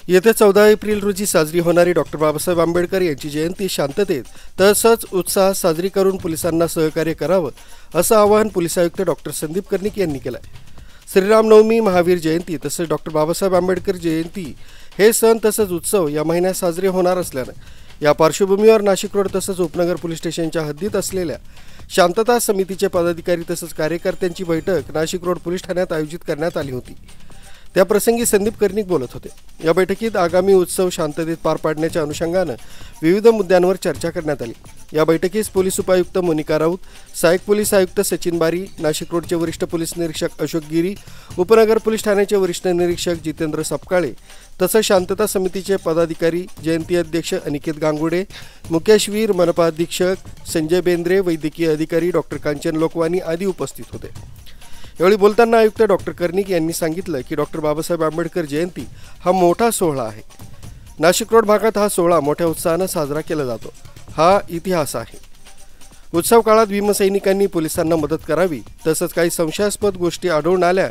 येत्या 14 एप्रिल रोजी साजरी होणारी डॉक्टर बाबासाहेब आंबेडकर यांची जयंती शांततेत तसंच उत्साहात साजरी करून पोलिसांना सहकार्य करावं असं आवाहन पोलीस आयुक्त डॉक्टर संदीप कर्णिक यांनी केलं आहे। श्रीरामनवमी, महावीर जयंती तसंच डॉक्टर बाबासाहेब आंबेडकर जयंती हे सण तसंच उत्सव या महिन्यात साजरे होणार असल्यानं या पार्श्वभूमीवर नाशिक रोड तसंच उपनगर पोलीस स्टेशनच्या हद्दीत असलेल्या शांतता समितीचे पदाधिकारी तसंच कार्यकर्त्यांची बैठक नाशिक रोड पोलीस ठाण्यात आयोजित करण्यात आली होती। त्याप्रसंगी संदीप कर्णिक बोलत होते। या बैठकीत आगामी उत्सव शांततेत पार पाडण्याच्या अनुषंगानं विविध मुद्द्यांवर चर्चा करण्यात आली। या बैठकीस पोलीस उपायुक्त मोनिका राऊत, सहाय्यक पोलीस आयुक्त सचिन बारी, नाशिक रोडचे वरिष्ठ पोलीस निरीक्षक अशोक गिरी, उपनगर पोलीस ठाण्याचे वरिष्ठ निरीक्षक जितेंद्र सपकाळे तसंच शांतता समितीचे पदाधिकारी, जयंती अध्यक्ष अनिकेत गांगुडे, मुकेशवीर, मनपा अधीक्षक संजय बेंद्रे, वैद्यकीय अधिकारी डॉक्टर कांचन लोकवानी आदी उपस्थित होते। यावेळी बोलताना आयुक्त डॉक्टर कर्णिक यांनी सांगितलं की डॉक्टर बाबासाहेब आंबेडकर जयंती हा मोठा सोहळा आहे। नाशिक रोड भागात हा सोहळा मोठ्या उत्साहानं साजरा केला जातो। हा इतिहास आहे। उत्सव काळात भीमसैनिकांनी पोलिसांना मदत करावी तसंच काही संशयास्पद गोष्टी आढळून आल्या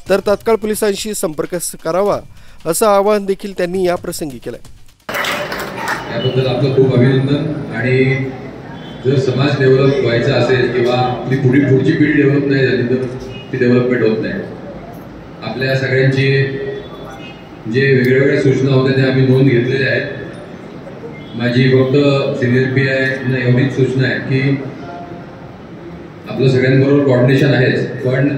तर तात्काळ पोलिसांशी संपर्क करावा असं आवाहन देखील त्यांनी या प्रसंगी केलं। याबद्दल आपलं खूप अभिनंदन। आणि जर समाज डेव्हलप व्हायचा असेल किंवा आपली पुढची पिढी डेव्हलप नाही झाली तर ती डेव्हलपमेंट होत नाही। आपल्या सगळ्यांची जे वेगवेगळ्या सूचना होत्या त्या आम्ही नोंद घेतलेल्या आहेत। माझी फक्त सिनियर PI ना एवढीच सूचना आहे की आपलं सगळ्यांबरोबर कोऑर्डिनेशन आहेच, पण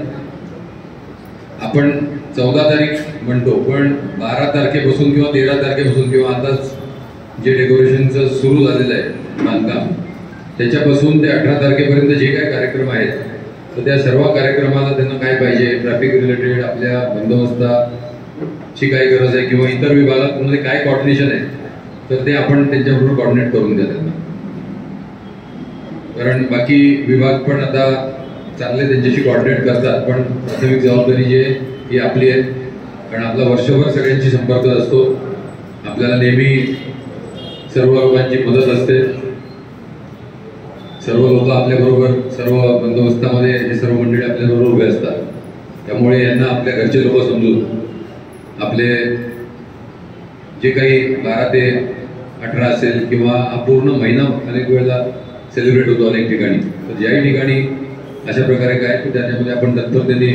आपण 14 तारीख म्हणतो पण 12 तारखेपासून किंवा 13 तारखेपासून किंवा आताच जे डेकोरेशनचं सुरू झालेलं आहे बांधकाम त्याच्यापासून ते 18 तारखेपर्यंत जे काही कार्यक्रम आहेत तर त्या सर्व कार्यक्रमाला त्यांना काय पाहिजे, ट्रॅफिक रिलेटेड आपल्या बंदोबस्ताची काय गरज आहे किंवा इतर विभागामध्ये काय कोऑर्डिनेशन आहे तर ते आपण त्यांच्याबरोबर कोऑर्डिनेट करून द्या त्यांना। कारण बाकी विभाग पण आता चांगले त्यांच्याशी कोऑर्डिनेट करतात, पण प्राथमिक जबाबदारी जी आहे ही आपली आहे। कारण आपला वर्षभर सगळ्यांची संपर्क असतो, आपल्याला नेहमी सर्व लोकांची मदत असते, सर्व लोक आपल्याबरोबर सर्व बंदोबस्तामध्ये हे सर्व मंडळी आपल्याबरोबर उभे असतात। त्यामुळे यांना आपल्या घरचे लोक समजून आपले जे काही 12 ते 18 असेल किंवा हा पूर्ण महिना अनेक वेळेला सेलिब्रेट होतो अनेक ठिकाणी, तर ज्याही ठिकाणी अशा प्रकारे काय की त्याच्यामध्ये आपण तत्परतेने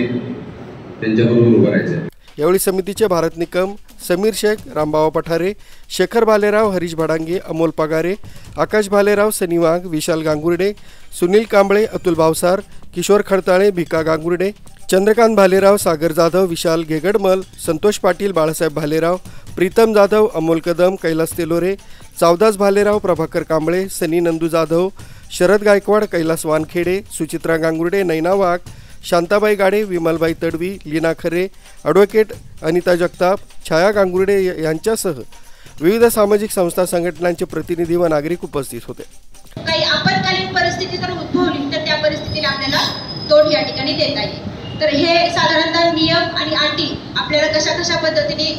त्यांच्याबरोबर उभं राहायचं। यावेळी समितीचे भारत निकम, समीर शेख, रामबाबा पठारे, शेखर भालेराव, हरीश भडांगे, अमोल पगारे, आकाश भालेराव, सनी वाघ, विशाल गांगुर्डे, सुनील कांबळे, अतुल भावसार, किशोर खडताळे, भिका गांगुर्डे, चंद्रकांत भालेराव, सागर जाधव, विशाल घेगडमल, संतोष पाटील, बाळासाहेब भालेराव, प्रीतम जाधव, अमोल कदम, कैलास तेलोरे, चावदास भालेराव, प्रभाकर कांबळे, सनी नंदू जाधव, शरद गायकवाड, कैलास वानखेडे, सुचित्रा गांगुर्डे, नैना वाघ, शांताबाई गाडे, विमलबाई तडवी, लीना खरे, ॲडव्होकेट अनिता जगताप, छाया गांगुर्डे यांच्यासह विविध सामाजिक संस्था संघटनांचे प्रतिनिधी व नागरिक उपस्थित होते। काही आपत्कालीन परिस्थिती जर उद्भवली तर त्या परिस्थितीला आपल्याला तोड या ठिकाणी देता येईल। तर हे साधारणतः नियम आणि अटी आपल्याला कशा पद्धतीने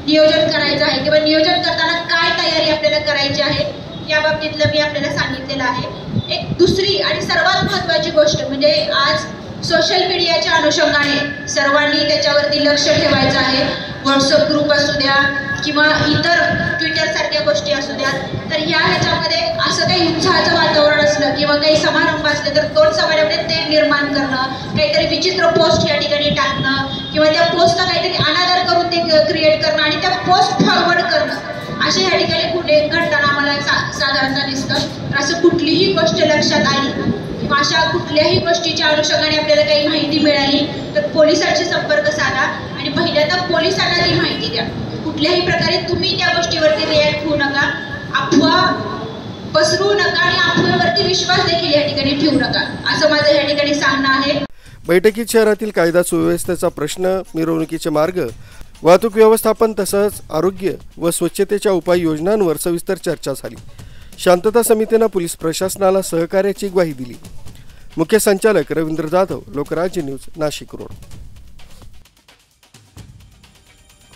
नियोजन करायचं आहे किंवा नियोजन करताना काय तयारी आपल्याला करायची आहे या बाबतीतलं मी आपल्याला सांगितलेलं आहे। एक दुसरी आणि सर्वात महत्त्वाची गोष्ट म्हणजे आज सोशल मीडियाच्या अनुषंगाने सर्वांनी त्याच्यावरती लक्ष ठेवायचं आहे। व्हॉट्सअप ग्रुप असू द्या किंवा इतर ट्विटर सारख्या गोष्टी असू द्या, तर ह्याच्यामध्ये असं काही उत्साहाचं वातावरण असलं किंवा काही समारंभ असले तर तोड समारंभामध्ये ते निर्माण करणं, काहीतरी विचित्र पोस्ट या ठिकाणी टाकणं किंवा त्या पोस्टला काहीतरी अनादर करून ते क्रिएट करणं आणि त्या पोस्ट फॉरवर्ड करणं, असे या ठिकाणी गुन्हे घडताना आम्हाला साधारणतः दिसतं। तर असं कुठलीही गोष्ट लक्षात आली किंवा अशा कुठल्याही गोष्टीच्या अनुषंगाने आपल्याला काही माहिती मिळाली तर पोलिसांशी संपर्क साधा आणि पहिल्यांदा पोलिसांना ती माहिती द्या। कुठल्याही प्रकारे तुम्ही त्या गोष्टीवरती रिॲक्ट होऊ नका, अफवा पसरवू नका आणि अफवेवरती विश्वास देखील या ठिकाणी ठेवू नका, असं माझं या ठिकाणी सांगणं आहे। बैठकीत शहरातील कायदा सुव्यवस्थेचा प्रश्न, मिरवणुकीचे मार्ग, वाहतूक व्यवस्थापन तसंच आरोग्य व स्वच्छतेच्या उपाययोजनांवर सविस्तर चर्चा झाली। शांतता समितीने पोलीस प्रशासनाला सहकार्याची ग्वाही दिली। मुख्य संचालक रवींद्र जाधव, लोकराज्य न्यूज, नाशिक रोड।